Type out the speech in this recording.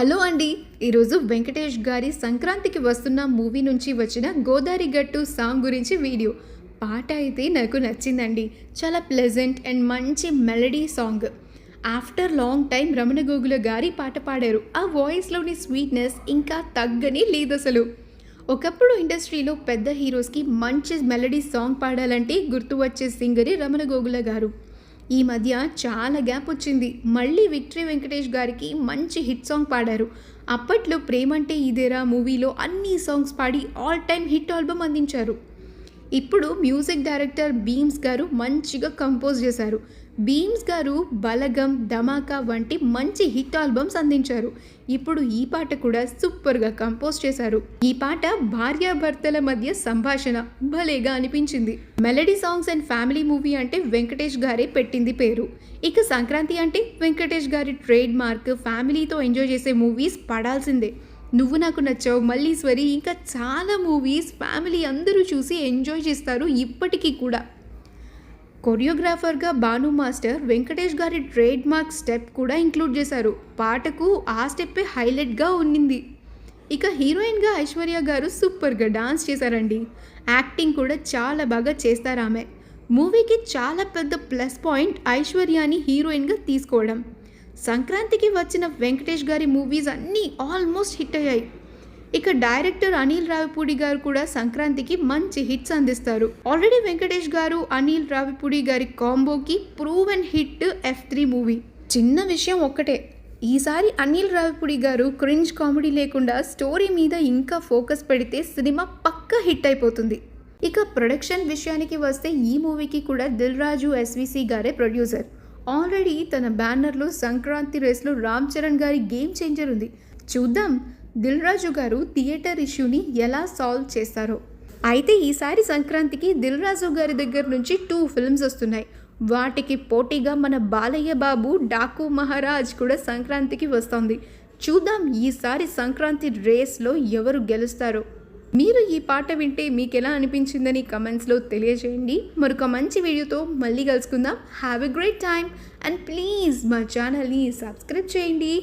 Hello అండి. ఈరోజు వెంకటేష్ గారి సంక్రాంతికి వస్తున్న మూవీ నుంచి వచ్చిన గోదారి గట్టు సాంగ్ గురించి వీడియో. పాట అయితే నాకు నచ్చిందండి. చాలా ప్లెజెంట్ అండ్ మంచి melody song. After long time Ramana Gogula గారి పాట పాడారు. ఆ వాయిస్లోని స్వీట్నెస్ ఇంకా తగ్గని లేదసలు. ఒకప్పుడు ఇండస్ట్రీలో పెద్ద హీరోస్కి మంచి మెలడీ సాంగ్ పాడాలంటే గుర్తు వచ్చే సింగరే రమణ గోగుల గారు. ఈ మధ్య చాలా గ్యాప్ వచ్చింది. మళ్ళీ విక్టరీ వెంకటేష్ గారికి మంచి హిట్ సాంగ్ పాడారు. అప్పట్లో ప్రేమంటే ఇదేరా మూవీలో అన్ని సాంగ్స్ పాడి ఆల్ టైమ్ హిట్ ఆల్బమ్ అందించారు. ఇప్పుడు మ్యూజిక్ డైరెక్టర్ బీమ్స్ గారు మంచిగా కంపోజ్ చేశారు. బీమ్స్ గారు బలగం, ధమాకా వంటి మంచి హిట్ ఆల్బమ్స్ అందించారు. ఇప్పుడు ఈ పాట కూడా సూపర్గా కంపోజ్ చేశారు. ఈ పాట భార్యాభర్తల మధ్య సంభాషణ భలేగా అనిపించింది. Melody songs and family movie అంటే వెంకటేష్ గారే పెట్టింది పేరు. ఇక సంక్రాంతి అంటే వెంకటేష్ గారి ట్రేడ్ మార్క్. ఫ్యామిలీతో ఎంజాయ్ చేసే మూవీస్ పడాల్సిందే. నువ్వు నాకు నచ్చావు, మల్లీశ్వరి, ఇంకా చాలా మూవీస్ ఫ్యామిలీ అందరూ చూసి ఎంజాయ్ చేస్తారు ఇప్పటికీ కూడా. కొరియోగ్రాఫర్గా భాను మాస్టర్ వెంకటేష్ గారి ట్రేడ్ మార్క్ స్టెప్ కూడా ఇంక్లూడ్ చేశారు. పాటకు ఆ స్టెప్పే హైలైట్గా ఉన్నింది. ఇక హీరోయిన్గా ఐశ్వర్య గారు సూపర్గా డాన్స్ చేశారండి. యాక్టింగ్ కూడా చాలా బాగా చేస్తారు ఆమె. మూవీకి చాలా పెద్ద ప్లస్ పాయింట్ ఐశ్వర్యాని హీరోయిన్గా తీసుకోవడం. సంక్రాంతికి వచ్చిన వెంకటేష్ గారి మూవీస్ అన్నీ ఆల్మోస్ట్ హిట్ అయ్యాయి. ఇక డైరెక్టర్ అనిల్ రావిపూడి గారు కూడా సంక్రాంతికి మంచి హిట్స్ అందిస్తారు. ఆల్రెడీ వెంకటేష్ గారు అనిల్ రావిపూడి గారి కాంబోకి ప్రూవెన్ హిట్ F3 మూవీ. చిన్న విషయం ఒక్కటే, ఈసారి అనిల్ రావిపూడి గారు క్రింజ్ కామెడీ లేకుండా స్టోరీ మీద ఇంకా ఫోకస్ పెడితే సినిమా పక్కా హిట్ అయిపోతుంది. ఇక ప్రొడక్షన్ విషయానికి వస్తే ఈ మూవీకి కూడా దిల్ రాజు SVC గారే ప్రొడ్యూసర్. ఆల్రెడీ తన బ్యానర్లో సంక్రాంతి రేస్లో రామ్ చరణ్ గారి గేమ్ చేంజర్ ఉంది. చూద్దాం దిల్ రాజు గారు థియేటర్ ఇష్యూని ఎలా సాల్వ్ చేస్తారో. అయితే ఈసారి సంక్రాంతికి దిల్ రాజు గారి దగ్గర నుంచి 2 ఫిల్మ్స్ వస్తున్నాయి. వాటికి పోటీగా మన బాలయ్య బాబు డాకు మహారాజ్ కూడా సంక్రాంతికి వస్తుంది. చూద్దాం ఈసారి సంక్రాంతి రేస్లో ఎవరు గెలుస్తారో. మీరు ఈ పాట వింటే మీకు ఎలా అనిపించిందని కమెంట్స్లో తెలియజేయండి. మరొక మంచి వీడియోతో మళ్ళీ కలుసుకుందాం. Have a great time and please మా ఛానల్ని సబ్స్క్రైబ్ చేయండి.